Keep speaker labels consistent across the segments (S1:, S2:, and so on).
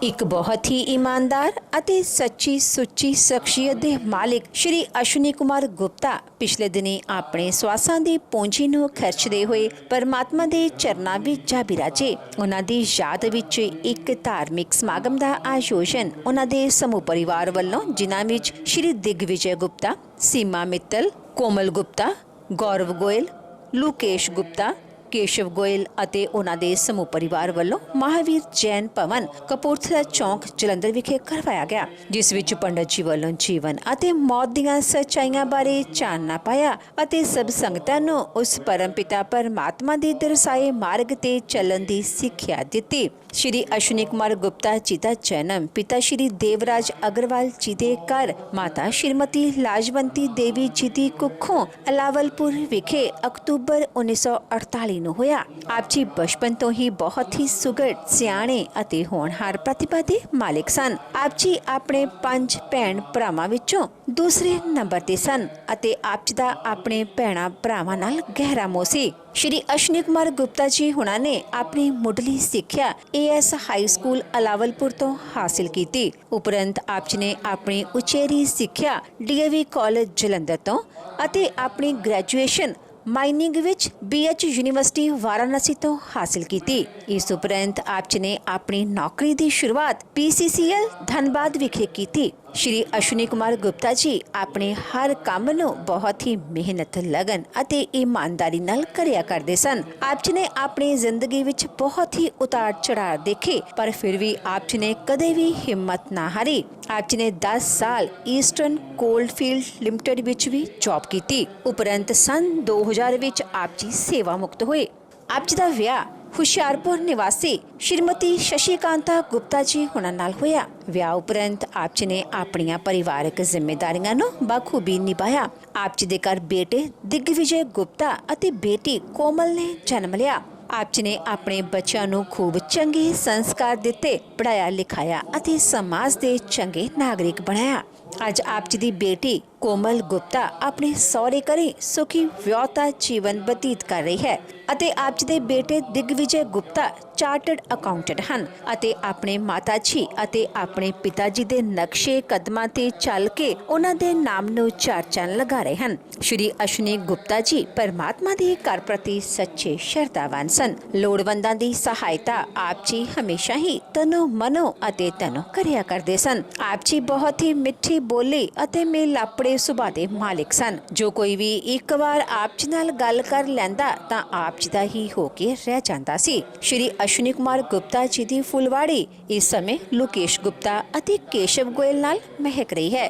S1: एक बहुत ही ईमानदार ਅਤੇ ਸੱਚੀ ਸੁੱਚੀ ਸ਼ਖਸੀਅਤ ਦੇ ਮਾਲਿਕ ਸ਼੍ਰੀ ਅਸ਼ਵਨੀ ਕੁਮਾਰ ਗੁਪਤਾ ਪਿਛਲੇ ਦਿਨੀ ਆਪਣੇ ਸਵਾਸਾਂ ਦੀ ਪੂੰਜੀ ਨੂੰ ਖਰਚਦੇ ਹੋਏ ਪਰਮਾਤਮਾ ਦੇ ਚਰਨਾਂ ਵਿੱਚ ਜਾ ਬਿਰਾਜੇ। ਉਹਨਾਂ ਦੀ ਯਾਦ ਵਿੱਚ ਇੱਕ ਧਾਰਮਿਕ ਸਮਾਗਮ ਦਾ ਆਯੋਜਨ ਉਹਨਾਂ ਦੇ ਸਮੂਹ ਪਰਿਵਾਰ ਵੱਲੋਂ, ਜਿਨ੍ਹਾਂ ਵਿੱਚ ਸ਼੍ਰੀ ਦਿਗਵਿਜੇ ਗੁਪਤਾ, ਸੀਮਾ ਮਿੱਤਲ, ਕੋਮਲ ਗੁਪਤਾ, ਗੌਰਵ ਗੋਇਲ, ਲੁਕੇਸ਼ ਗੁਪਤਾ, केशव गोयल ਅਤੇ ਉਹਨਾਂ ਦੇ ਸਮੂਹ ਪਰਿਵਾਰ ਵੱਲੋਂ ਮਹਾਵੀਰ ਜੈਨ ਭਵਨ ਕਪੂਰਥਲਾ ਚੌਂਕ ਜਲੰਧਰ ਵਿਖੇ ਕਰਵਾਇਆ ਗਿਆ, ਜਿਸ ਵਿੱਚ ਪੰਡਤ ਜੀ ਵੱਲੋਂ ਜੀਵਨ ਅਤੇ ਮੌਤ ਦੀਆਂ ਸੱਚਾਈਆਂ ਬਾਰੇ ਚਾਨਣਾ ਪਾਇਆ ਅਤੇ ਸਭ ਸੰਗਤਾਂ ਨੂੰ ਉਸ ਪਰਮਪਿਤਾ ਪਰਮਾਤਮਾ ਦੇ ਦਰਸਾਏ ਮਾਰਗ ਤੇ ਚੱਲਣ ਦੀ ਸਿੱਖਿਆ ਦਿੱਤੀ। ਸ਼੍ਰੀ ਅਸ਼ਵਨੀ ਕੁਮਾਰ ਗੁਪਤਾ ਜੀ ਦਾ ਜਨਮ ਪਿਤਾ ਸ਼੍ਰੀ ਦੇਵਰਾਜ ਅਗਰਵਾਲ ਜੀ ਦੇ ਘਰ ਮਾਤਾ ਸ਼੍ਰੀਮਤੀ ਲਾਜਵੰਤੀ ਦੇਵੀ ਜੀ ਦੀ ਕੁੱਖੋਂ ਅਲਾਵਲਪੁਰ ਵਿਖੇ ਅਕਤੂਬਰ 1948 ਨੂੰ ਹੋਇਆ। ਆਪ ਜੀ ਬਚਪਨ ਤੋਂ ਹੀ ਬਹੁਤ ਹੀ ਸੁਘੜ, ਸਿਆਣੇ ਅਤੇ ਹੋਣਹਾਰ ਪ੍ਰਤਿਭਾ ਦੇ ਮਾਲਿਕ ਸਨ। ਆਪ ਜੀ ਆਪਣੇ 5 ਭੈਣ ਭਰਾਵਾਂ ਵਿੱਚੋਂ ਦੂਸਰੇ ਨੰਬਰ ਤੇ ਸਨ ਅਤੇ ਆਪ ਜੀ ਦਾ ਆਪਣੇ ਭੈਣਾਂ ਭਰਾਵਾਂ ਨਾਲ ਗਹਿਰਾ ਮੋਹ ਸੀ। ਸ਼੍ਰੀ ਅਸ਼ਵਨੀ ਕੁਮਾਰ ਗੁਪਤਾ ਜੀ ਹੁਣਾਂ ਨੇ ਆਪਣੀ ਮੁੱਢਲੀ ਸਿੱਖਿਆ AS ਹਾਈ ਸਕੂਲ ਅਲਾਵਲਪੁਰ ਤੋਂ ਹਾਸਿਲ ਕੀਤੀ। ਉਪਰੰਤ ਆਪ ਜੀ ਨੇ ਆਪਣੀ ਉਚੇਰੀ ਸਿੱਖਿਆ DAV ਕਾਲਜ ਜਲੰਧਰ ਤੋਂ ਅਤੇ ਆਪਣੀ ਗ੍ਰੈਜੂਏਸ਼ਨ ਮਾਈਨਿੰਗ ਵਿੱਚ BH ਯੂਨੀਵਰਸਿਟੀ ਵਾਰਾਣਸੀ ਤੋਂ ਹਾਸਿਲ ਕੀਤੀ। ਇਸ ਉਪਰੰਤ ਆਪ ਜੀ ਨੇ ਆਪਣੀ ਨੌਕਰੀ ਦੀ ਸ਼ੁਰੂਆਤ PCCL ਧਨਬਾਦ ਵਿਖੇ ਕੀਤੀ। ਸ਼੍ਰੀ ਅਸ਼ਵਨੀ ਕੁਮਾਰ ਗੁਪਤਾ ਜੀ ਆਪਣੇ ਹਰ ਕੰਮ ਨੂੰ ਬਹੁਤ ਹੀ ਮਿਹਨਤ, ਲਗਨ ਅਤੇ ਇਮਾਨਦਾਰੀ ਨਾਲ ਕਰਿਆ ਕਰਦੇ ਸਨ। ਆਪ ਜੀ ਨੇ ਆਪਣੀ ਜ਼ਿੰਦਗੀ ਵਿੱਚ ਬਹੁਤ ਹੀ ਉਤਾਰ ਚੜਾਅ ਦੇਖੇ, ਪਰ ਫਿਰ ਵੀ ਆਪ ਜੀ ਨੇ ਕਦੇ ਵੀ ਹਿੰਮਤ ਨਾ ਹਾਰੀ। ਆਪ ਜੀ ਨੇ 10 ਸਾਲ ਈਸਟਰਨ ਕੋਲਡਫੀਲਡ ਲਿਮਟਿਡ ਵਿੱਚ ਵੀ ਜੌਬ ਕੀਤੀ। ਉਪਰੰਤ ਸਨ 2000 ਵਿੱਚ ਆਪ ਜੀ ਸੇਵਾ ਮੁਕਤ ਹੋਏ। ਆਪ ਜੀ ਦਾ ਵਿਆਹ ਹੁਸ਼ਿਆਰਪੁਰ ਨਿਵਾਸੀ ਸ਼੍ਰੀਮਤੀ ਸ਼ਸ਼ੀਕਾਂਤਾ ਗੁਪਤਾ ਜੀ ਹੁਣਾਂ ਨਾਲ ਹੋਇਆ। ਵਿਆਹ ਉਪਰੰਤ ਆਪ ਜੀ ਨੇ ਆਪਣੀਆਂ ਪਰਿਵਾਰਕ ਜ਼ਿੰਮੇਦਾਰੀਆਂ ਨੂੰ ਬਖੂਬੀ ਨਿਭਾਇਆ। ਆਪ ਜੀ ਦੇ ਘਰ ਬੇਟੇ ਦਿਗਵਿਜੇ ਗੁਪਤਾ ਅਤੇ ਬੇਟੀ ਕੋਮਲ ਨੇ ਜਨਮ ਲਿਆ। ਆਪ ਜੀ ਨੇ ਆਪਣੇ ਬੱਚਿਆਂ ਨੂੰ ਖੂਬ ਚੰਗੇ ਸੰਸਕਾਰ ਦਿੱਤੇ, ਪੜ੍ਹਾਇਆ ਲਿਖਾਇਆ ਅਤੇ ਸਮਾਜ ਦੇ ਚੰਗੇ ਨਾਗਰਿਕ ਬਣਾਇਆ। ਅੱਜ ਆਪ ਜੀ ਦੀ ਬੇਟੀ ਕੋਮਲ ਗੁਪਤਾ ਆਪਣੇ ਸਹੁਰੇ ਘਰੇ ਸੁਖੀ ਵਿਆਹਤਾ ਜੀਵਨ ਬਤੀਤ ਕਰ ਰਹੀ ਹੈ ਅਤੇ ਆਪ ਜੀ ਦੇ ਬੇਟੇ ਦਿਗਵਿਜੇ ਗੁਪਤਾ ਚਾਰਟਰਡ ਅਕਾਊਂਟੈਂਟ ਹਨ ਅਤੇ ਆਪਣੇ ਮਾਤਾ ਜੀ ਅਤੇ ਆਪਣੇ ਪਿਤਾ ਜੀ ਦੇ ਨਕਸ਼ੇ ਕਦਮਾਂ ਤੇ ਚੱਲ ਕੇ ਉਹਨਾਂ ਦੇ ਨਾਮ ਨੂੰ ਚਾਰ ਚੰਨ ਲਗਾ ਰਹੇ ਹਨ। ਸ਼੍ਰੀ ਅਸ਼ਵਨੀ ਗੁਪਤਾ ਜੀ ਪਰਮਾਤਮਾ ਦੇ ਘਰ ਪ੍ਰਤੀ ਸੱਚੇ ਸ਼ਰਧਾਵਾਨ ਸਨ। ਲੋੜਵੰਦਾਂ ਦੀ ਸਹਾਇਤਾ ਆਪ ਜੀ ਹਮੇਸ਼ਾ ਹੀ ਤਨੋ ਮਨੋ ਅਤੇ ਤਨੋ ਕਰਿਆ ਕਰਦੇ ਸਨ। ਆਪ ਜੀ ਬਹੁਤ ਹੀ ਮਿੱਠੀ ਬੋਲੀ ਅਤੇ ਮੇਲਾਪੜੇ ਸੁਭਾਅ ਦੇ ਮਾਲਿਕ ਸਨ। ਜੋ ਕੋਈ ਵੀ ਇੱਕ ਵਾਰ ਆਪ ਜੀ ਨਾਲ ਗੱਲ ਕਰ ਲੈਂਦਾ ਤਾਂ ਆਪ ਜੀ ਦਾ ਹੀ ਹੋ ਕੇ ਰਹਿ ਜਾਂਦਾ ਸੀ। ਸ਼੍ਰੀ ਅਸ਼ਵਨੀ ਕੁਮਾਰ ਗੁਪਤਾ ਜੀ ਦੀ ਫੁਲਵਾੜੀ ਇਸ ਸਮੇਂ ਲੁਕੇਸ਼ ਗੁਪਤਾ ਅਤੇ ਕੇਸ਼ਵ ਗੋਇਲ ਨਾਲ ਮਹਿਕ ਰਹੀ ਹੈ।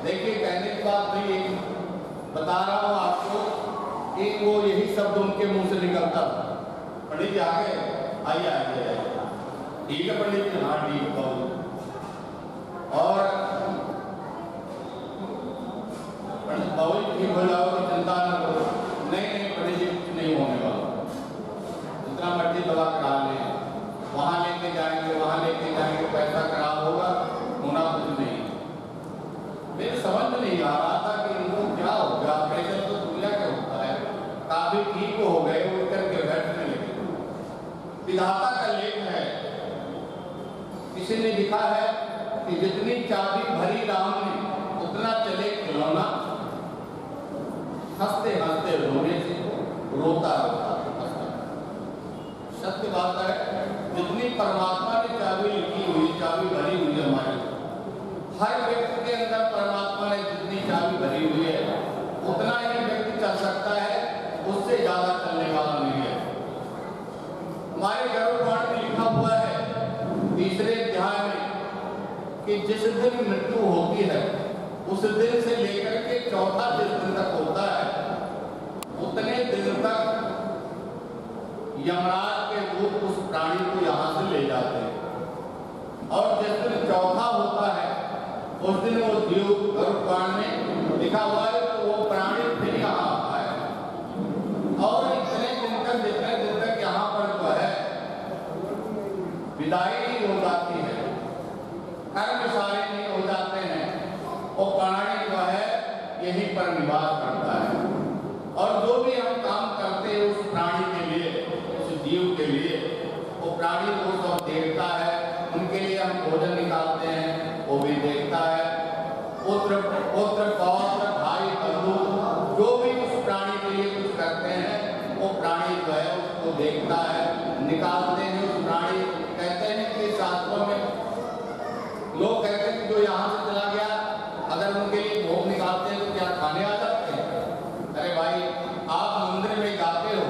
S2: देखिए, कहने की बात नहीं है, बता रहा हूँ आपको कि वो यही शब्द उनके मुंह से निकलता था। पंडित जी आगे आइए आइए, ठीक है पंडित जी, हाँ ठीक बहुत। और पंडित बाबू जी ठीक हो जाओगे, चिंता न करो। नहीं नहीं पंडित जी, कुछ नहीं होने वाला, जितना मर्जी दवा करा लें, वहाँ लेके जाएंगे, पैसा खराब होगा, होना कुछ नहीं। मेरे समझ में नहीं आ रहा था कि इनको क्या हो गया, कैसे तो दुनिया क्या होता है। काफी ठीक हो गए, उठ करके बैठने लगे। विधाता का लेख है, किसी ने लिखा है कि जितनी चाबी भरी राम ने उतना चले खिलौना, हंसते हंसते रोने से रोता रोता हंसता। सत्य बात है, जितनी परमात्मा ने चाबी लिखी हुई, चाबी भरी हुई हमारी, हर व्यक्ति के अंदर परमात्मा ने जितनी चाबी भरी हुई है उतना ही व्यक्ति चल सकता है, उससे ज्यादा चलने वाला नहीं है। हमारे गरुड़ में लिखा हुआ है 3रे अध्याय में कि जिस दिन मृत्यु होती है उस दिन से लेकर के चौथा जिस दिन तक होता है उतने दिन तक यमराज के दूत उस प्राणी को यहाँ से ले जाते हैं, और जिस दिन चौथा होता है उस दिन वो जीव गरुड़ में लिखा हुआ है तो वो प्राणी फिर यहाँ आता है। और इतने दिन तक यहाँ पर जो है विदाई हो जाती है, कर्म सारे नहीं हो जाते हैं, वो प्राणी जो है यहीं पर निवास करता है। और जो भी हम काम लोग कहते हैं कि जो यहाँ से चला गया, अगर उनके लिए भोग निकालते हैं तो क्या खाने आ जाते हैं? अरे भाई, आप मंदिर में जाते हो,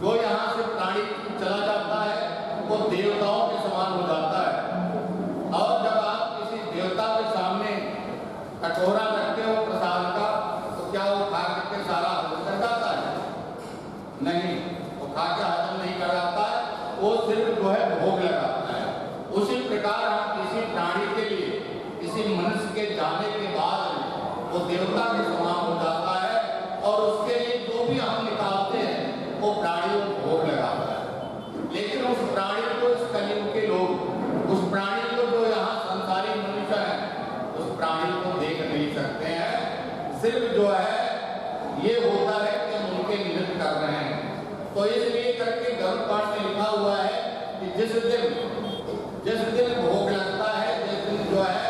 S2: जो यहाँ से प्राणी चला जाता है वो देवताओं के समान हो जाता है। और जब आप किसी देवता के सामने कटोरा रखते हो प्रसाद का, तो क्या वो खा करके सारा हजम कर जाता है? नहीं, वो खा के हजम नहीं कर जाता है, वो सिर्फ जो है भोग लगाता है। उसी प्रकार हम किसी प्राणी के लिए, किसी मनुष्य के जाने के बाद वो देवता के समान हो जाता है, और उसके लिए जो भी हम निकालते हैं वो प्राणी को भोग लगाता है। लेकिन उस प्राणी को, इस कलयुग के लोग उस प्राणी को, जो यहाँ संसारी मनुष्य है, उस प्राणी को देख नहीं सकते हैं। सिर्फ जो है ये होता है कि हम उनके नृत्य कर रहे हैं। तो इसलिए करके गरुड़ पुराण में लिखा हुआ है कि जिस दिन भोग लगता है, जिस दिन जो है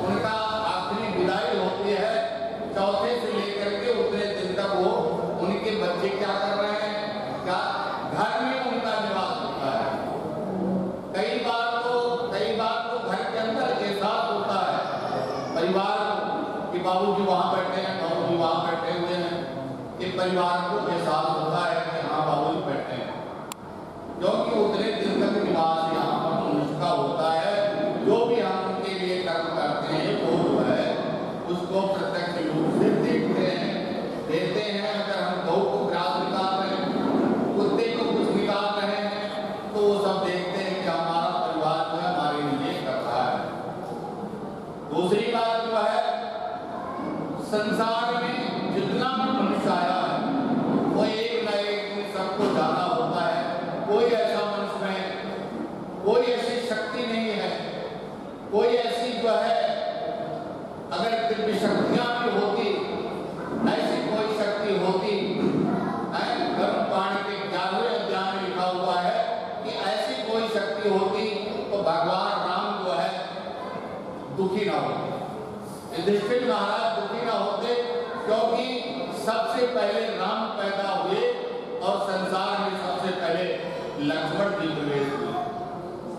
S2: उनका आखिरी विदाई होती है, चौथे से लेकर के उतने दिन तक वो उनके बच्चे क्या कर रहे हैं, क्या घर में उनका निवास होता है। कई बार तो घर के अंदर एहसास होता है परिवार को कि बाबूजी वहां बैठे हैं, बाबूजी वहां बैठे हुए हैं। कि परिवार को एहसास होता है कि हाँ बाबूजी बैठे हैं, क्योंकि उतने दिन तक निवास यहाँ पर मनुष्य का होता है। जो भी हम उनके लिए कर्म करते हैं वो जो है उसको प्रत्यक्ष रूप से देखते हैं। अगर हम गौ को ग्रास निकाल रहे हैं, कुत्ते को कुछ निकाल रहे हैं, तो वो सब देखते हैं कि हमारा परिवार जो है हमारे लिए कर रहा है। दूसरी बात जो है, संसार में जितना भी मनुष्य आया है वो एक न एक दिन सबको जाना होता है। कोई ऐसा मनुष्य में कोई ऐसी शक्ति नहीं है, कोई ऐसी जो है, अगर दिव्य शक्तियां भी होती, ऐसी कोई शक्ति होती, गरुड़ पुराण के 11वें अध्याय में लिखा हुआ है कि ऐसी कोई शक्ति होती तो भगवान राम जो है दुखी ना होते, युधिष्ठिर महाराज दुखी ना होते, क्योंकि सबसे पहले राम पैदा हुए और संसार में सबसे पहले लक्ष्मण जी प्रवेश हुए।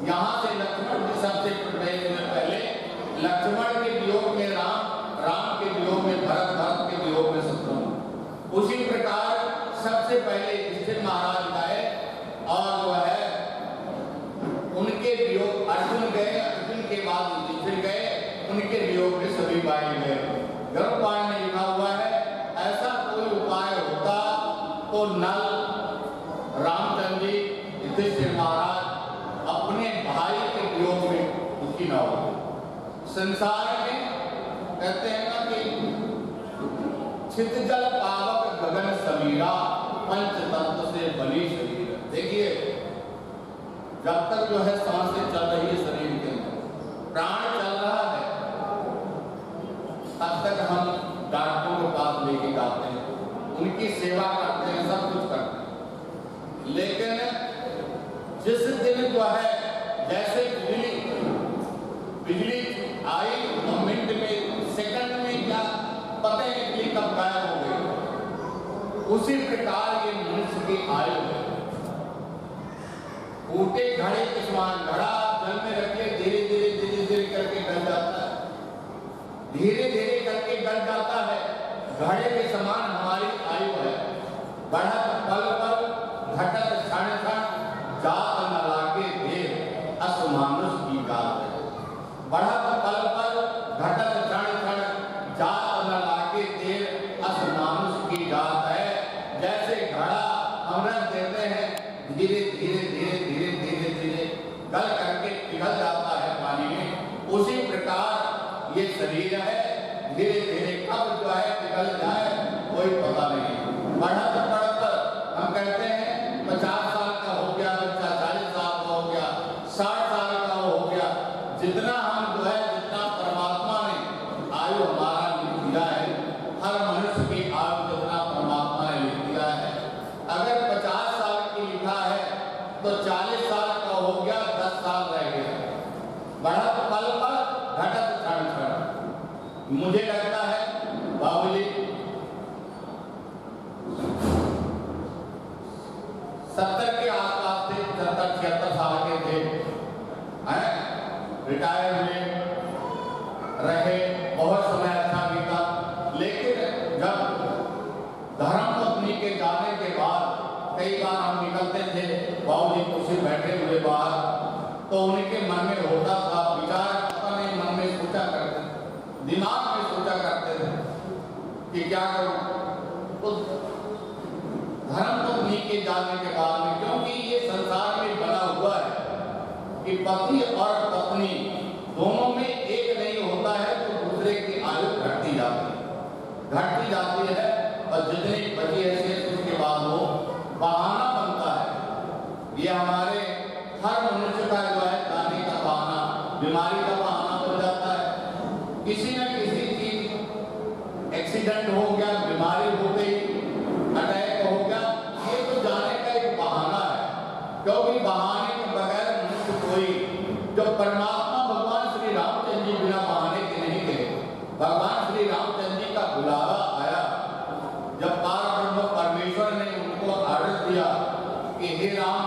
S2: यहाँ से लक्ष्मण जी सबसे प्रवेश हुए पहले। लक्ष्मण के वियोग में राम, राम के वियोग में भरत, भरत के वियोग में शत्रुघ्न। उसी प्रकार सबसे पहले युधिष्ठिर महाराज गए, और जो है उनके वियोग अर्जुन गए, अर्जुन के बाद युधिष्ठिर गए, उनके वियोग में सभी भाई गए। गरुड़ पुराण में लिखा हुआ है, ऐसा कोई उपाय होता तो नल, रामचंद्र जी, युधिष्ठिर महाराज अपने भाई के वियोग में दुखी न हो। संसार में कहते हैं ना कि छित जल पावक गगन समीरा, पंच तत्व से बनी शरीर। देखिए, जब तक जो है सांसें चल रही है शरीर के अंदर, प्राण चल रहा है, तब तक हम डॉक्टरों के पास लेके जाते हैं, उनकी सेवा करते हैं, सब कुछ करते हैं। लेकिन जिस दिन जो है, जैसे बिजली आई तो मिनट में, सेकंड में, क्या पता ही नहीं कब गायब हो गई, उसी प्रकार ये मनुष्य की आयु है। फूटे घड़े के समान, घड़ा जल में रखिए, धीरे धीरे करके गल जाता है, धीरे धीरे करके गल जाता है। घड़े के समान हमारी आयु है। बढ़त पल पल, घटत क्षण क्षण, जात न लागे देर, अस मानुष की गात है। बढ़त पल पल, घटत क्षण क्षण, जात न लागे देर, अस मानुष की जात है। जैसे घड़ा हम रख देते हैं, धीरे धीरे गल करके पिघल जाता है पानी में, उसी प्रकार ये शरीर है, धीरे धीरे कब जो है पिघल जाए कोई पता नहीं। बढ़त बढ़त हम कहते हैं 50 साल का हो गया बच्चा, 40 साल का हो गया, 60 साल का हो गया। जितना हम जो है, जितना परमात्मा ने आयु हमारा लिख दिया है, हर मनुष्य की आयु जितना परमात्मा ने लिख दिया है, अगर 50 साल की लिखा है तो 40 साल का हो गया, 10 साल रह गया। बढ़त पल पल, घटत क्षण क्षण। मुझे लगता है बाबूजी 70 के आसपास थे, 70-76 साल के थे, रिटायर हुए। रहे, बहुत समय अच्छा बीता। लेकिन जब धर्मपत्नी के जाने के बाद कई बार हम निकलते थे, बाबूजी कुर्सी बैठे हुए बाहर, तो उनके मन में होता था विचार, पता नहीं मन में सोचा करते, दिमाग में सोचा करते थे कि क्या करूं। तो धर्मपत्नी के जाने के बाद में, क्योंकि ये संसार में बना हुआ है कि पति और पत्नी दोनों में एक नहीं होता है, तो दूसरे की आयु घटती जाती है और जितनी बची हैसियत उसके बाद वो बहाना बनता है। ये हमारे हर मनुष्य का जो है जाने का बहाना, बीमारी का बहाना हो जाता है। किसी न किसी चीज एक्सीडेंट हो गया, बीमारी हो गई, अटैक हो गया, ये तो जाने का एक बहाना है। क्योंकि बहाने के बगैर मनुष्य कोई, जो परमात्मा भगवान श्री रामचंद्र जी बिना बहाने के नहीं गए। भगवान श्री रामचंद्र जी का बुलावा आया जब पारब्रह्म परमेश्वर ने उनको आदेश दिया कि हे राम,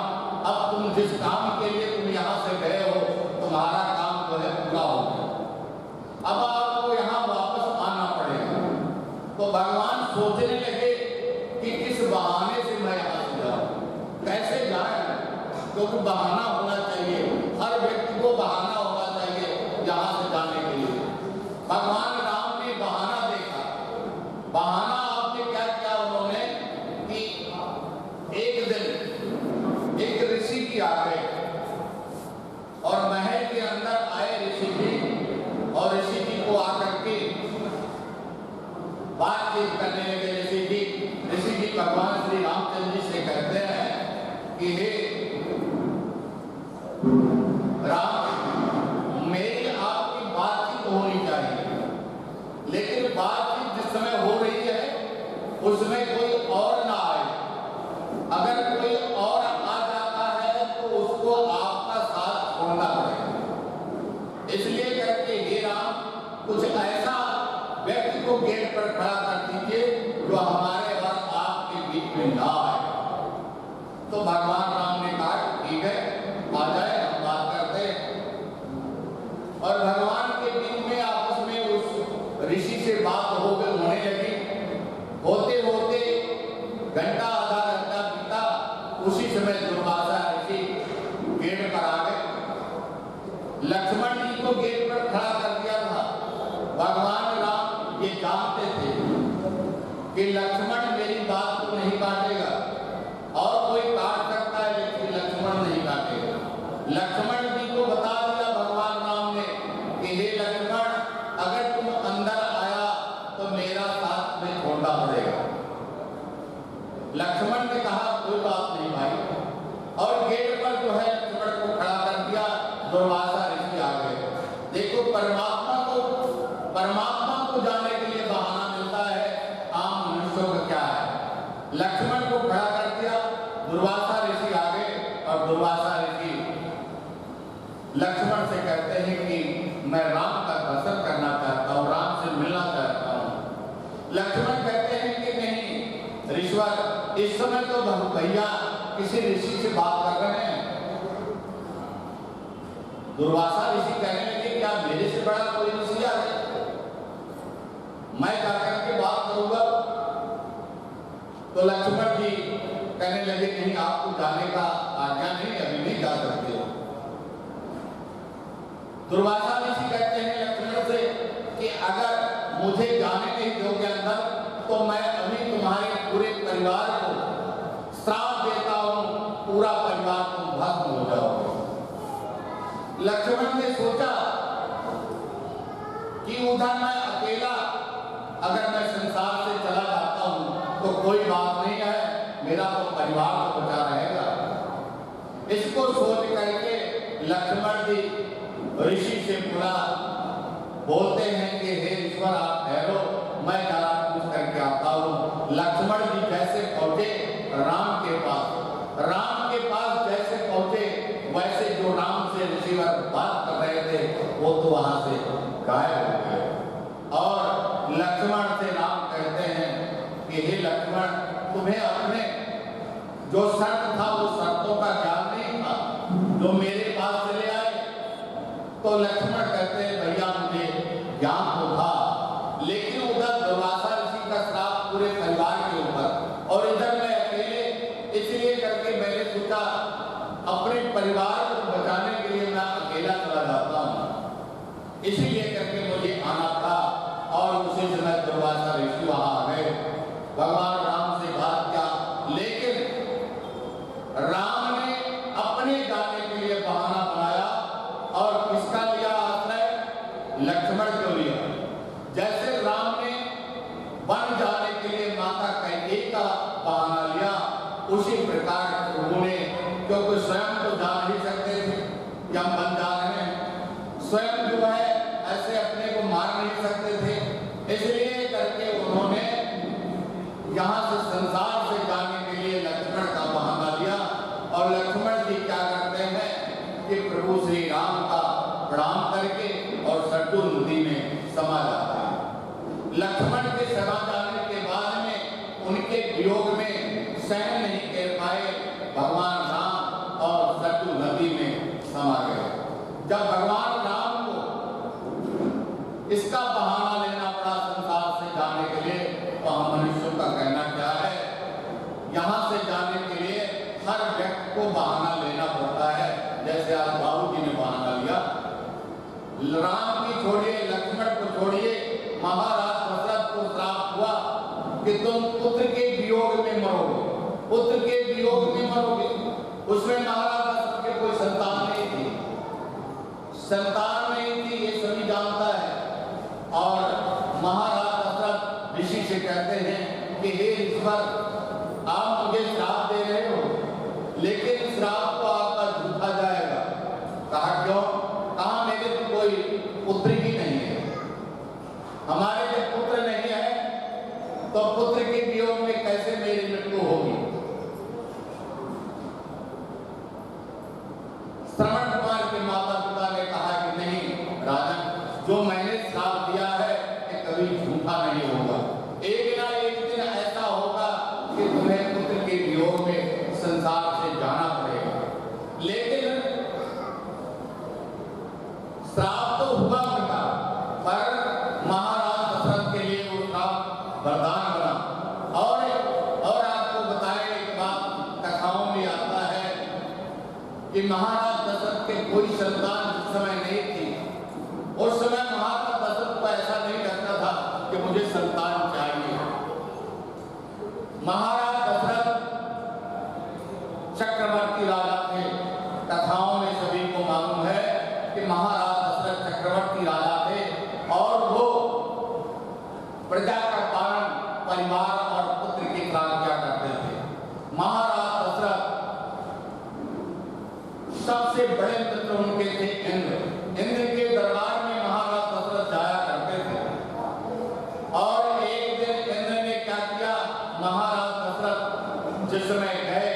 S2: अब तुम जिस काम के लिए तुम यहाँ से गए हो, तुम्हारा काम जो है पूरा हो गया, अब आपको यहाँ वापस आना पड़ेगा। तो भगवान सोचने लगे कि किस बहाने से मैं यहाँ से जाऊँ, कैसे जाए, क्योंकि बहाना होना चाहिए, हर व्यक्ति को बहाना होना चाहिए यहाँ से जाने के लिए। भगवान राम ने बहाना देखा। बहाना आपने क्या किया, उन्होंने कि एक दिन एक ऋषि जी आ गए और महल के अंदर आए ऋषि जी, और ऋषि जी को आकर के बातचीत करने लगे। ऋषि जी भगवान श्री रामचंद्र जी से कहते हैं कि हे राम, मेरी आपकी बातचीत होनी चाहिए, लेकिन बातचीत जिस समय हो रही है उसमें कोई और ना आए। अगर कोई और आ जाता है तो उसको आपका साथ छोड़ना पड़ेगा। इसलिए करके हे राम, कुछ ऐसा व्यक्ति को गेट पर खड़ा कर दीजिए जो हमारे और आपके बीच में ना आए। तो भगवान राम ने कहा ठीक है, आ जाए, हम बात करते हैं। और भगवान के बीच में आपस में उस ऋषि से बात होने लगी। होते होते घंटा आधा घंटा बीता। उसी समय दुर्वासा ऋषि गेट पर आ गए। लक्ष्मण जी को गेट पर खड़ा कर दिया था। भगवान राम ये जानते थे कि लक्ष्मण मेरी बात को नहीं काटेगा, और कोई काट सकता है लेकिन लक्ष्मण नहीं काटेगा। लक्ष्मण जी को बता दिया भगवान राम ने कि हे लक्ष्मण, अगर तुम अंदर आया तो मेरा साथ में छोड़ना पड़ेगा। लक्ष्मण ने कहा कोई बात नहीं भाई, और गेट पर जो है लक्ष्मण को खड़ा कर दिया। दुर्वासा ऋषि आ गए। देखो, परमात्मा को जाने के लिए बहाना मिलता है, आम मनुष्यों का क्या है। लक्ष्मण को खड़ा कर दिया, दुर्वासा ऋषि आ गए, और दुर्वासा ऋषि लक्ष्मण से कहते हैं कि मैं राम का दर्शन करना चाहता हूँ, राम से मिलना चाहता हूँ। लक्ष्मण कहते हैं कि नहीं ऋषवर, इस समय तो भैया किसी ऋषि से बात कर रहे हैं। दुर्वासा ऋषि कहने लगे क्या मेरे से बड़ा कोई ऋषि आ गया, मैं जाकर के बात करूंगा। तो लक्ष्मण जी कहने लगे नहीं, आपको जाने का आज्ञा नहीं, अभी नहीं जा सकते हो। दुर्वासा ऋषि कहते हैं लक्ष्मण से कि अगर मुझे जाने नहीं दोगे अंदर, तो मैं अभी तुम्हारे पूरे परिवार को श्राप देता हूं, पूरा परिवार तुम भस्म हो जाओगे। लक्ष्मण ने सोचा कि उधर मैं अकेला अगर मैं संसार से चला जाता हूं तो कोई बात नहीं है, मेरा तो परिवार तो बचा रहेगा। इसको सोच करके लक्ष्मण जी ऋषि से बोलते हैं कि हे ईश्वर आप ठहरो, मैं जरा पूछ करके आता हूँ। लक्ष्मण जी जैसे पहुंचे राम के पास जैसे पहुंचे, वैसे जो राम से ऋषिवर बात कर रहे थे वो तो वहां से गायब हो गए। और लक्ष्मण से राम कहते हैं कि हे लक्ष्मण, तुम्हें अपने जो शर्त था वो शर्तों का ज्ञान नहीं था, जो मेरे पास चले आए। तो लक्ष्मण कहते हैं भैया मुझे ज्ञान तो था, लेकिन उधर दुर्वासा ऋषि का श्राप पूरे परिवार के ऊपर और इधर मैं अकेले, इसलिए करके मैंने सोचा अपने परिवार को बचाने के लिए मैं अकेला चला जाता हूँ, इसीलिए करके मुझे आना था। और उसी समय दुर्वासा ऋषि वहां आ गए, भगवान राम से बात किया, लेकिन राम ने अपने जाने के लिए बहाना बनाया और किसका लिया आश्रय? लक्ष्मण को लिया। जैसे राम ने वन जाने के लिए माता कैकेयी का बहाना लिया, उसी प्रकार उन्होंने, क्योंकि स्वयं तो जा नहीं सकते थे कि हम वन जा रहे हैं, स्वयं जो है ऐसे अपने को मार नहीं सकते थे, इसलिए करके उन्होंने यहाँ से संसार से जाने के लिए लक्ष्मण का बहाना लिया। और लक्ष्मण जी क्या करते हैं कि प्रभु श्री राम का प्रणाम करके और सरजू नदी में समा जाते हैं। लक्ष्मण के समा जाने के बाद में उनके वियोग में सहन नहीं कर पाए, भगवान राम और सरजू नदी में समा गए। जब भगवान राम को इसका बहाना लेना पड़ा संसार से जाने के लिए, तो हम मनुष्यों का कहना क्या है, यहाँ से जाने के लिए हर व्यक्ति को बहाना लेना पड़ता है। जैसे आज बाबू जी ने बहाना लिया, राम की छोड़िए, लक्ष्मण को छोड़िए, महाराज दशरथ को श्राप हुआ कि तुम पुत्र के वियोग में मरोगे, पुत्र के वियोग में मरोगे। उसमें महाराज दशरथ के कोई संतान नहीं थी, संतान नहीं थी, ये सभी जानता है। और महाराज दशरथ ऋषि से कहते हैं कि हे ईश्वर, आप मुझे श्राप दे रहे हो, लेकिन श्राप तो आपका झूठा जाएगा। कहा क्यों? कहा मेरे तो कोई पुत्र ही नहीं है, हमारे जब पुत्र नहीं है तो पुत्र के वियोग में कैसे मेरी मृत्यु होगी। श्रवण कुमार के माता पिता ने कहा कि नहीं राजन, जो मैंने श्राप दिया है कि कभी झूठा नहीं होगा, एक ना एक दिन ऐसा होगा कि तुम्हें पुत्र के वियोग में संसार से जाना पड़ेगा। लेकिन श्राप तो हुआ उनका, पर महाराज दशरथ के लिए वो श्राप वरदान बना। और आपको बताएं एक बात, कथाओं में आता है कि महाराज दशरथ के कोई संतान जिस समय नहीं थी, उस समय महाराज दशरथ को ऐसा नहीं लगता था कि मुझे संतान चाहिए। महाराज दशरथ चक्रवर्ती राजा थे, कथाओं में सभी को मालूम है कि महाराज दशरथ चक्रवर्ती राजा थे और वो प्रजा का पालन, परिवार और पुत्र की प्रार्थना करते थे। महाराज दशरथ सबसे बड़े मित्र उनके थे इंद्र। इंद्र के दरबार में महाराज दशरथ जाया करते थे। और एक दिन इंद्र ने क्या किया, महाराज दशरथ जिस समय गए,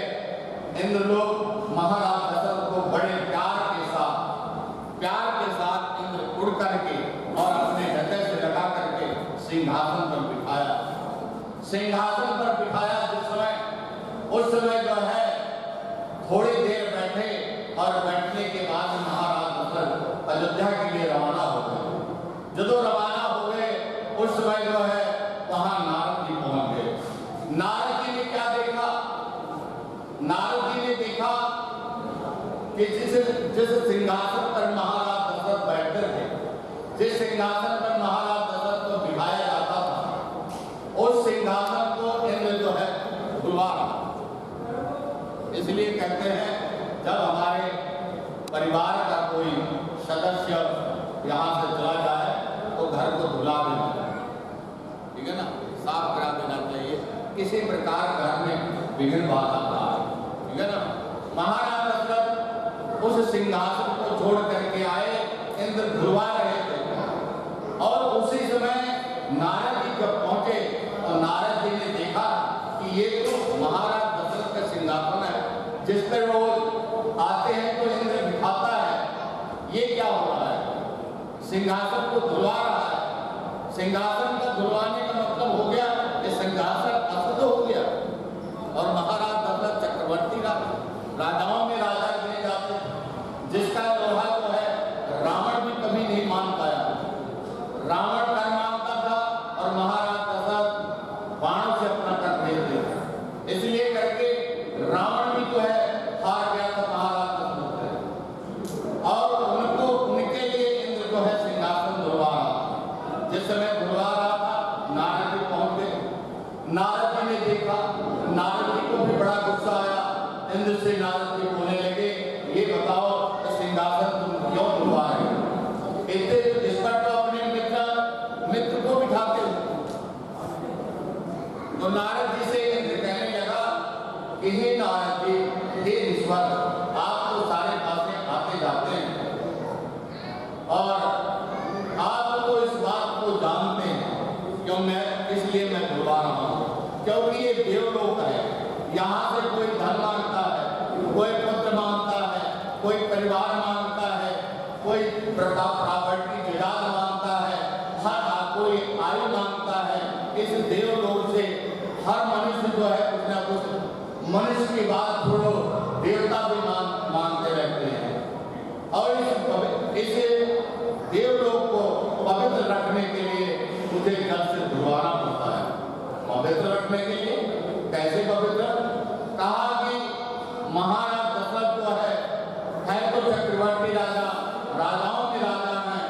S2: इंद्र लोग महाराज दशरथ को बड़े प्यार के साथ इंद्र उड़ करके और अपने हृदय से लगा करके सिंहासन पर बिठाया। सिंहासन पर बिठाया जिस समय, उस समय जो है थोड़ी देर बैठे और बैठने के बाद महाराज दशरथ अयोध्या के लिए रवाना हो गए। जब रवाना हो गए उस समय जो है वहां नारद जी पहुंच गए। नारद जी ने क्या देखा? नारद जी ने देखा कि जिस सिंहासन पर महाराज दशरथ बैठते थे, जिस सिंहासन पर महाराज दशरथ को बिठाया जाता था, उस सिंहासन को इंद्र जो है भुलवा रहा। इसलिए कहते हैं जब हमारे परिवार का कोई सदस्य यहाँ से चला जाए तो घर को धुला देना चाहिए, ठीक है ना, साफ करा देना चाहिए, किसी प्रकार घर में विघ्न बाधा ना आए, ठीक है ना। महाराज दशरथ उस सिंहासन को छोड़ करके आए, इंद्र धुलवा रहे थे और उसी समय नारद जी जब पहुंचे तो नारद जी ने देखा कि ये तो महाराज दशरथ का सिंहासन है, जिस पर वो आते हैं तो इंद्र बिठाता है, ये क्या हो रहा है? सिंहासन को धुलवा रहा है। सिंहासन का धुलवाने का मतलब हो गया कि सिंहासन अशुद्ध हो गया। और महाराज दशरथ चक्रवर्ती राजाओं में राजा गिने जाते, जिसका लोहा जो है रावण भी कभी नहीं मान पाया। रावण देवलोक से हर मनुष्य जो है कुछ ना कुछ मनुष्य की बात छोड़ो देवता भी मानते रहते हैं। और इस देवलोक को पवित्र रखने के लिए मुझे जल से धुलवाना पड़ता है। पवित्र रखने के लिए कैसे पवित्र? कहा कि महाराज दशरथ जो है तो चक्रवर्ती राजा, राजाओं के राजा हैं,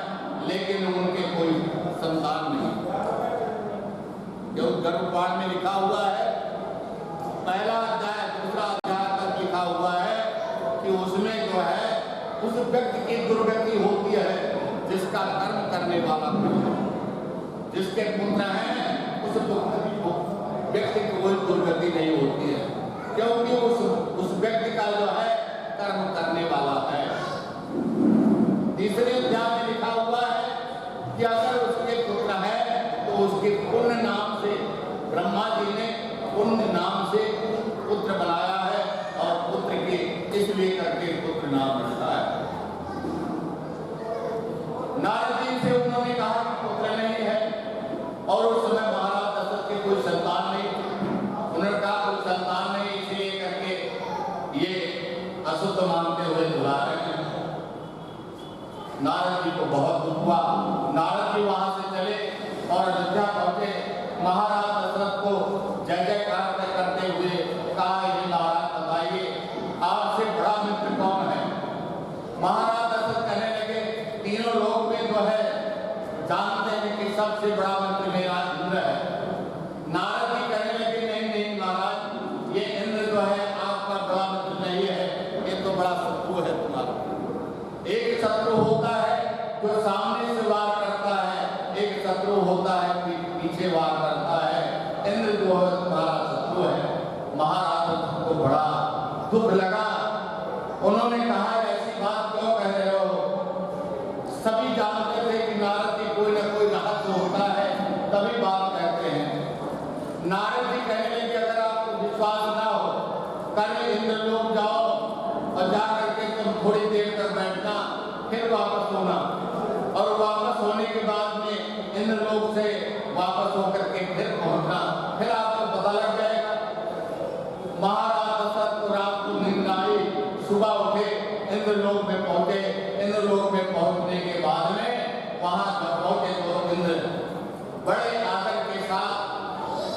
S2: लेकिन उनके कोई संतान नहीं। जो गर्भपाठ में लिखा हुआ है, पहला अध्याय दूसरा अध्याय तक लिखा हुआ है कि उसमें जो है उस व्यक्ति की दुर्गति होती है जिसका कर्म करने वाला पुत्र, जिसके पुत्र हैं उस व्यक्ति की कोई दुर्गति नहीं होती है, क्योंकि उस व्यक्ति का जो है कर्म करने वाला है। तीसरे अध्याय में लिखा हुआ है कि अगर उसके पुत्र है तो उसके पुण्य नाम से ब्रह्मा जी ने पुण्य नाम से पुत्र बनाया है और पुत्र के इसलिए करके पुत्र नाम रखा है। नारद जी से उन्होंने कहा कि पुत्र नहीं है और उस समय महाराज दशरथ के कोई संतान नहीं। उन्होंने कहा कोई संतान नहीं, इसलिए करके ये अशुद्ध मानते हुए बुला रहे हैं। नारद जी को बहुत दुख हुआ। नारद जी वहां से चले और अयोध्या पहुंचे। महाराज दशरथ को जय जयकार करते हुए कहा, ये महाराज बताइए आपसे बड़ा मित्र कौन है? महाराज दशरथ कहने लगे, तीनों लोग में जो है जानते हैं कि सबसे बड़ा मित्र मेरा इंद्र है। नारद जी कहने लगे, नहीं नहीं महाराज, ये इंद्र जो है आपका बड़ा मित्र नहीं है, ये तो बड़ा शत्रु है तुम्हारा। एक शत्रु होता है जो सामने से वार करता है, एक शत्रु होता है पीछे वार करता है। इंद्र जो है तुम्हारा शत्रु है। महाराज को बड़ा दुख लगा। उन्होंने कहा, ऐसी बात क्यों कह रहे हो? सभी जानते थे कि नारद जी कोई ना कोई रहस्य होता है, तभी बात कहते हैं। नारद जी कहने लगे, अगर आपको विश्वास ना हो, कल इंद्रलोक जाओ और जा करके तुम थोड़ी देर तक बैठना, फिर वापस होना, और वापस होने के बाद में इंद्रलोक से वापस होकर के फिर पहुंचना, फिर आपको पता लग जाएगा। महाराज दशरथ को रात को नींद आई, सुबह उठे, इंद्रलोक में पहुंचे। इंद्रलोक में पहुंचने के बाद में वहां जब पहुंचे तो इंद्र बड़े आदर के साथ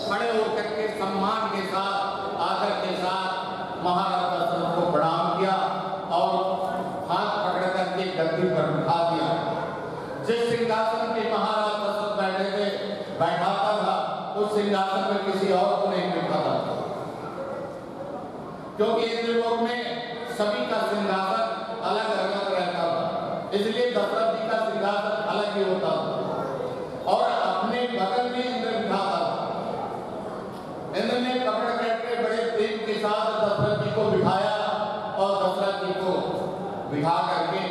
S2: खड़े होकर के सम्मान के साथ आदर के साथ महाराज दशरथ को प्रणाम किया और हाथ पकड़ करके गद्दी पर बिठा दिया। जिस सिंहासन पे महाराज दशरथ बैठे थे, बैठाता था, उस सिंहासन पर किसी और को नहीं बैठाता था, क्योंकि इंद्रलोक में सभी का सिंहासन अलग अलग रहता था। इसलिए दशरथ जी का सिंहासन अलग ही होता था और अपने बगल में इंद्र बिठाता था। इंद्र ने पकड़ करके बड़े प्रेम के साथ दशरथ जी को बिठाया और दशरथ जी को बिठा करके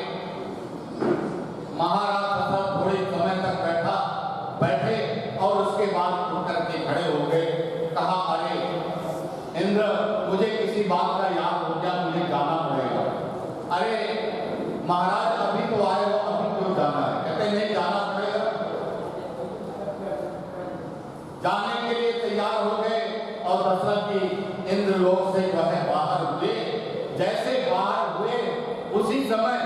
S2: महाराज दशरथ थोड़े समय तक बैठे और उसके बाद उठ करके खड़े हो गए। कहा, अरे इंद्र, मुझे किसी बात का याद हो गया, मुझे जाना पड़ेगा। अरे महाराज, अभी तो आए हो, अभी क्यों जाना है? कहते नहीं, जाना पड़ेगा। जाने के लिए तैयार हो गए और दशरथ जी इंद्रलोक से जो है बाहर हुए। जैसे बाहर हुए उसी समय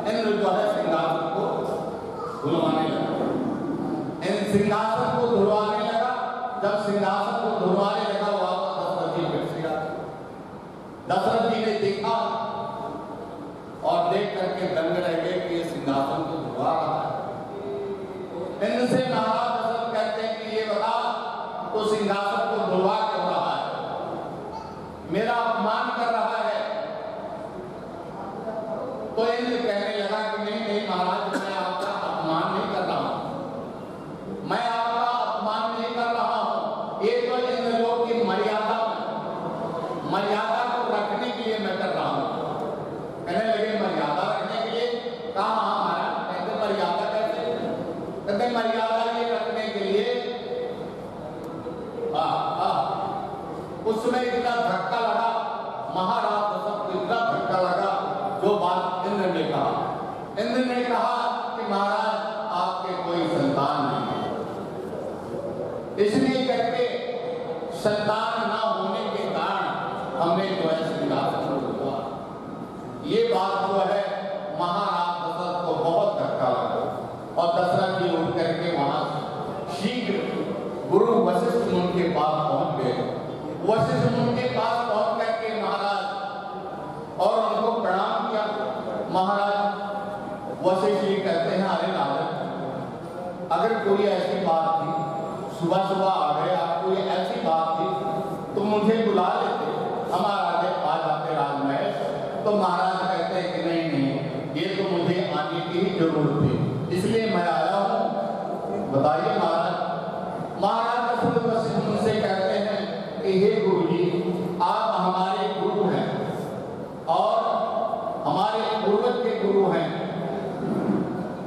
S2: इंद्र जो है सिंहासन को धुलवाने लगा। सिंहासन को धुलवाने लगा। जब सिंहासन को धुलवाने लगा, वापस दशरथ जी बैठ गया। दशरथ जी ने देखा और देख करके दंग रह गए कि ये सिंहासन को धुलवा रहा है। इंद्र से महाराज दशरथ कहते हैं कि ये बता, तो सिंहासन को धुलवा क्यों रहा है? मेरा अपमान कर रहा है। तो इंद्र कहने लगा कि नहीं नहीं महाराज, मैं आपका अपमान नहीं कर रहा हूं, मैं आपका अपमान नहीं कर रहा हूं। ये तो इंद्रलोक की मर्यादा को रखने के लिए मैं कर रहा हूं। कहने लगे, मर्यादा रखने के लिए? कहा, महाराज। कहते मर्यादा कैसे? कहते मर्यादा ये रखने के लिए उसमें इतना धक्का लगा, महाराज दशरथ को इतना धक्का लगा, जो बात इंद्र ने कहा। इंद्र ने कहा कि महाराज, आपके कोई संतान नहीं है, इसलिए गुरु वशिष्ठ मुनि के पास पहुंच गए। वशिष्ठ मुनि के पास पहुंच करके महाराज और उनको प्रणाम किया। महाराज वशिष्ठ जी कहते हैं, अरे राजन, अगर कोई ऐसी बात थी, सुबह सुबह आ गए आप, कोई ऐसी बात थी तो मुझे बुला लेते, हमारा आ जाते राजमहल। तो महाराज कहते हैं कि नहीं नहीं, ये तो मुझे आने की ही जरूरत थी, इसलिए मैं आया हूँ। बताइए महाराज। महाराज वशिष्ठ मुझसे कहते हैं कि हे गुरु जी, आप हमारे गुरु हैं और हमारे पूर्वज के गुरु हैं।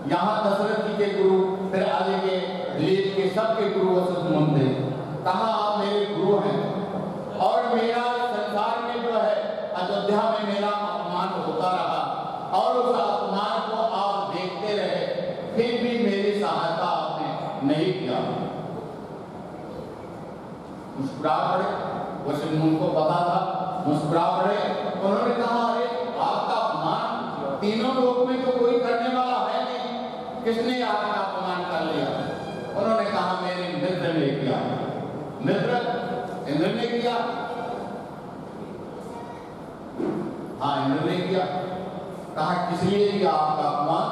S2: यहाँ दशरथ जी के गुरु, फिर आगे के देश के सबके गुरु वशिष्ठ मुनि थे। कहा आप मेरे गुरु हैं और मेरा संसार में जो है अयोध्या में मेरा अपमान होता रहा और उस अपमान को आप देखते रहे, फिर भी मेरी सहायता आपने नहीं किया। मुस्कुरा पड़े। वशिष्ठ मुनि को पता था, मुस्कुरा पड़े। उन्होंने कहा, अरे आपका अपमान तीनों लोक में तो कोई करने वाला है नहीं, किसने आपका अपमान कर लिया? उन्होंने कहा, मेरे मित्र ने किया। मित्र? इंद्र ने किया? हाँ, इंद्र ने किया। कहा, किस लिए किया आपका अपमान?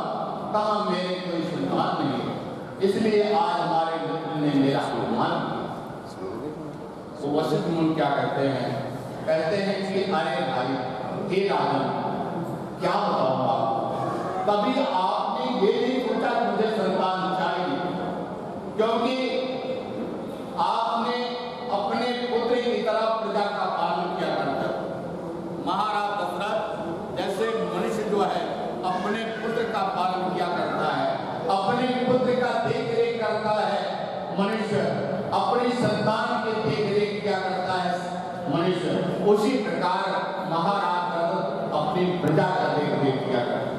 S2: कहा, मेरे कोई संतान नहीं है, इसलिए आज हमारे मित्र ने मेरा अपमान किया। तो वशिष्ठ मुनि क्या कहते हैं? कहते हैं कि अरे भाई, हे राजन, क्या बताऊं आपको, कभी आपने ये नहीं सोचा मुझे संतान चाहिए, क्योंकि आपने अपने पुत्र की तरह प्रजा का पालन किया करता। महाराज दशरथ जैसे मनुष्य जो है अपने पुत्र का पालन किया करता है, अपने पुत्र का देख रेख करता है, मनुष्य अपनी संतान की देख रेख किया करता है मनुष्य, उसी प्रकार महाराज दशरथ अपनी प्रजा का देख रेख किया करता।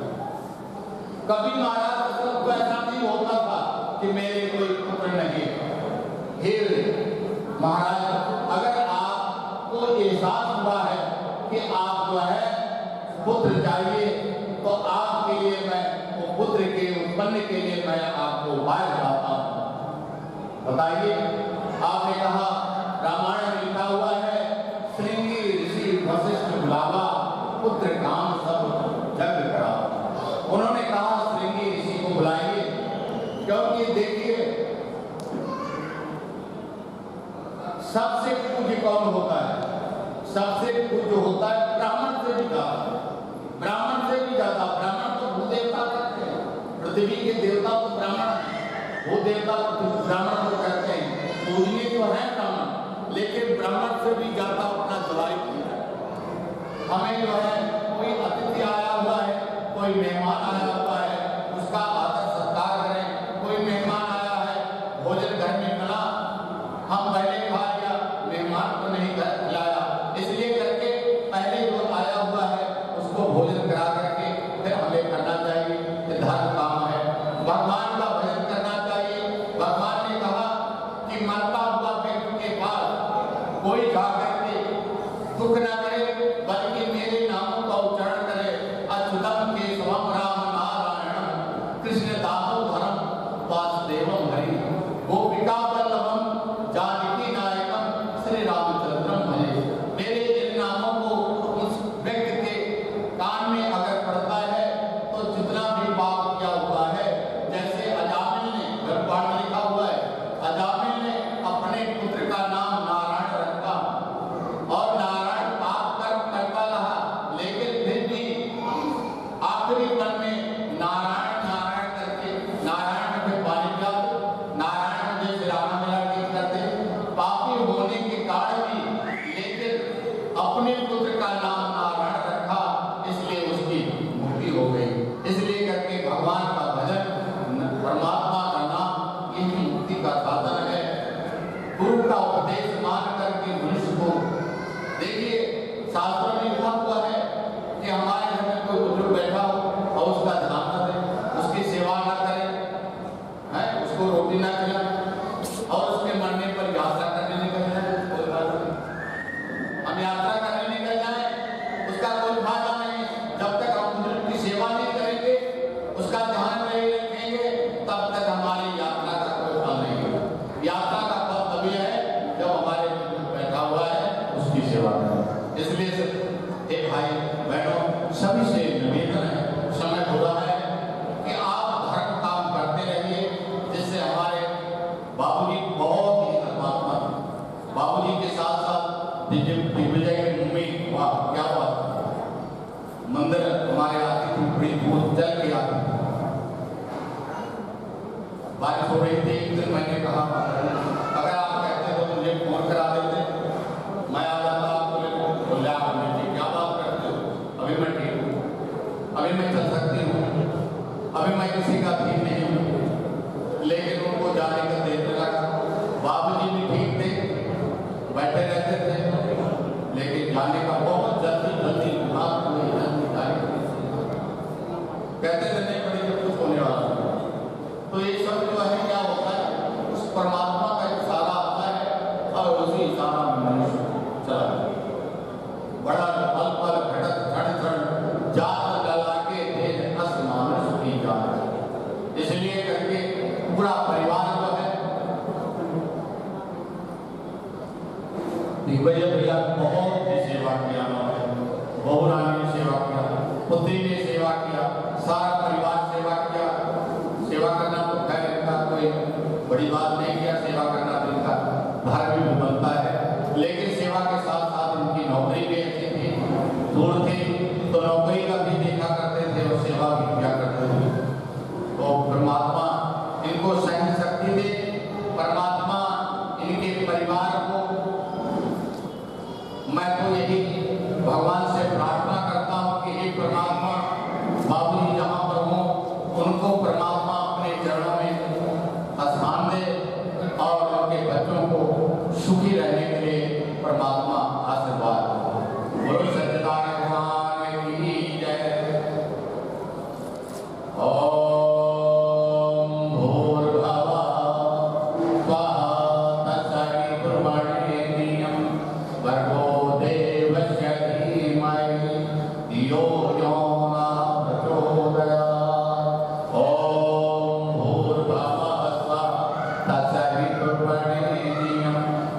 S2: कभी महाराज दशरथ को ऐसा नहीं होता था कि मेरे कोई पुत्र नहीं। हे महाराज, अगर आपको एहसास हुआ है कि आप जो है पुत्र चाहिए, तो आपके लिए मैं वो पुत्र के उत्पन्न के लिए मैं आपको उपाय बताता हूँ। बताइए। आपने कहा, रामायण में लिखा हुआ है, श्रृंगी ऋषि वशिष्ठ बुलावा, पुत्र काम सब जग करा। उन्होंने कहा श्रृंगी ऋषि को बुलाएंगे, क्योंकि देखिए सबसे पूज्य कौन होता है? सबसे पूज्य होता है ब्राह्मण से भी ज्यादा, ब्राह्मण से भी ज्यादा। ब्राह्मण तो भूदेवता कहते हैं, पृथ्वी के देवता तो ब्राह्मण है, वो देवता ब्राह्मण को कहते हैं। पूजनीय तो है ब्राह्मण, लेकिन ब्राह्मण से भी ज्यादा अपना जलाई किया। हमें जो है कोई अतिथि आया हुआ है, कोई मेहमान आया हुआ है, उसका आदर सत्कार करें। कोई मेहमान आया है, भोजन घर में बना, हम पहले खा लिया, मेहमान को नहीं खिलाया, इसलिए करके पहले जो आया हुआ है उसको भोजन करा करके फिर हमें करना चाहिए। ये धर्म काम है। भगवान का भजन करना चाहिए। भगवान ने कहा कि मरता हुआ व्यक्ति के पास कोई जाकर के दुख न करे, बल्कि मेरे नामों का उच्चारण करे। अच्युतम केशवम राम नारायण कृष्ण दामोदरम वासुदेवम हरि गोपिका वल्लभम जानकी नायकम श्री रामचंद्रम भजे। मेरे इन नामों को उस व्यक्ति के कान में अगर पड़ता है तो जितना भी पाप किया हुआ है, जैसे अजामिल ने गढ़वाल में लिखा हुआ है, अजामिल ने अपने पुत्र का नाम नारायण रखा और नारायण पाप कर्म करता रहा, लेकिन फिर भी आखिरी पल में नारायण नारायण करके नारायण में पानी पिलाते, नारायण में राणा मेला ठीक करते, पापी होने के कारण भी लेकिन अपने पुत्र का नाम नारायण रखा, इसलिए उसकी मुक्ति हो गई। इसलिए करके भगवान का भजन, परमात्मा का नाम, यही मुक्ति का साधन है। गुरु का उपदेश मान करके मनुष्य को, देखिए शास्त्रों में लिखा हुआ है कि हमारे घर में कोई बुजुर्ग बैठा हो और उसका ध्यान न दे, उसकी सेवा न करे, है उसको रोटी न खिलाए और उसके मरने पर यात्रा करने निकल जाए, कोई बात नहीं। हम यात्रा करने निकल जाए, उसका कोई फायदा नहीं। जब तक हम बुजुर्ग की सेवा नहीं करेंगे, उसका ध्यान नहीं रखेंगे, तब तक हमारी यात्रा का कोई फल नहीं होगा। यात्रा का फल बारिश हो रही थी। एक दिन मैंने कहा अगर आप कहते तो मुझे फोन करा देते, मैं आ जाता आपको लेकर। बोले आप बेटी क्या बात करते हो, अभी मैं ठीक हूँ, अभी मैं चल सकती हूँ, अभी मैं किसी का ठीक नहीं हूँ। लेकिन उनको जाने का देने लगा। बाबूजी भी ठीक थे, बैठे रहते थे, लेकिन जाने का बहुत जल्दी जल्दी दिमाग में जल्दी जाने कहते थे नहीं बड़ी जब कुछ होने वाला है। तो ये सब जो है क्या होता है, उस परमात्मा का एक इशारा आता है और उसी इशारा में मनुष्य चला बड़ा पल पल घटक घट घट जात लगा के देह अस मानुष की जात। इसलिए करके पूरा परिवार जो है दिग्विजय भैया बहुत ही सेवा किया, बहू रानी ने सेवा किया, पुत्री ने सेवा किया, सारा परिवार सेवा किया। सेवा करना तो खैर इनका कोई बड़ी बात नहीं किया, सेवा करना तो इनका धर्म भी बनता है। लेकिन सेवा के साथ साथ इनकी नौकरी भी अच्छी थी, दूर थी तो नौकरी का भी देखा करते थे और सेवा भी किया करते थे। तो परमात्मा इनको सहन शक्ति दे, परमात्मा इनके परिवार को, मैं तो यही भगवान से प्रार्थना करता हूँ कि हे परमात्मा बाबूजी जहाँ पर हों उनको परमात्मा अपने चरणों में स्थान दे और उनके बच्चों को सुखी रहने के लिए परमात्मा आशीर्वाद। बोलो सच्चिदानंद भगवान की जय। ओम भूर्भुवः स्वः तत्सवितुर्वरेण्यं भर्गो देवस्य धीमहि धियो यो नः प्रचोदयात्। ओम भूर्भुवः स्वः तत्सवितुर्वरेण्यं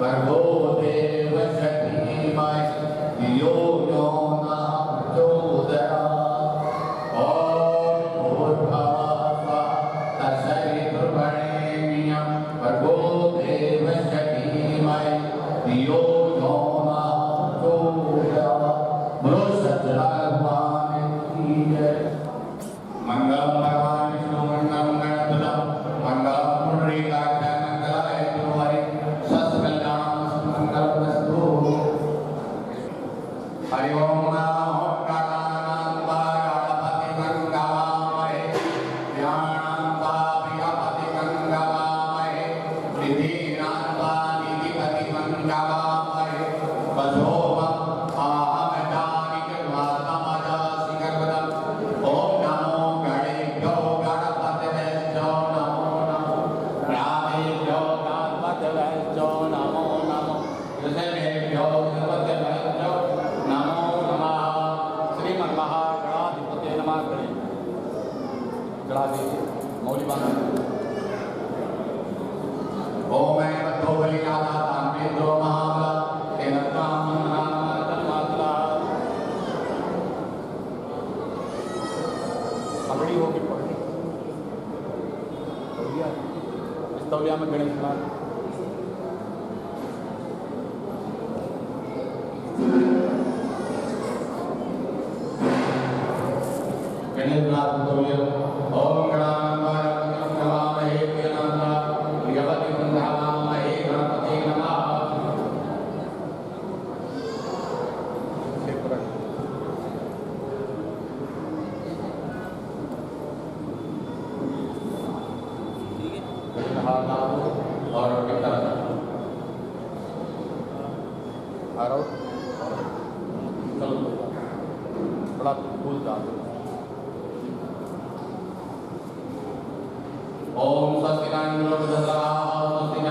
S2: भर्गो देवस्य धीमहि धियो यो नः प्रचोदयात्। ओम भूर्भुवः स्वः तत्सवितुर्वरेण्यं भर्गो देवस्य धीमहि धियो यो नः प्रचोदयात्। बोलो सच्चिदानंद भगवान की जय। मंगलम भगवान विष्णु मंगलम गणपतम् मंगलम पुंडरीकाक्षाय मंगलाय तनोहरि सत्कल्याणं मंगलमस्तु। हरि ओम नमो प्राणानां गणपति गंगामहे ध्यानां प्रियपति गंगामहे विधिनां निधिपति गंगामहे वसोमं आहम जानिक मातमजासि गर्भदम्। ओम नमो गणेभ्यो गणपतये नमो नमो रामेभ्यो गणपतये नमो नमो ऋषभेभ्यो गणपतये नमो नमः। श्रीमन्महागणाधिपतये नमः। चढ़ा दीजिए मौली बांधा। ओम ऐं बद्धो बलिनाथा ताम्रेन्द्रो महाबला तेनत्रां तन्मातला। पगड़ी होगी पगड़ी तौलिया, इस तौलिया में गणेश नाथ तौलिया। ओम गणानां नमामहे प्रियनाथ प्रियवति नमामहे गणपते नमः। और चलो बड़ा फूल डाल। ओम स्वस्ति न इंद्रो बृहस्पतिः स्वस्ति न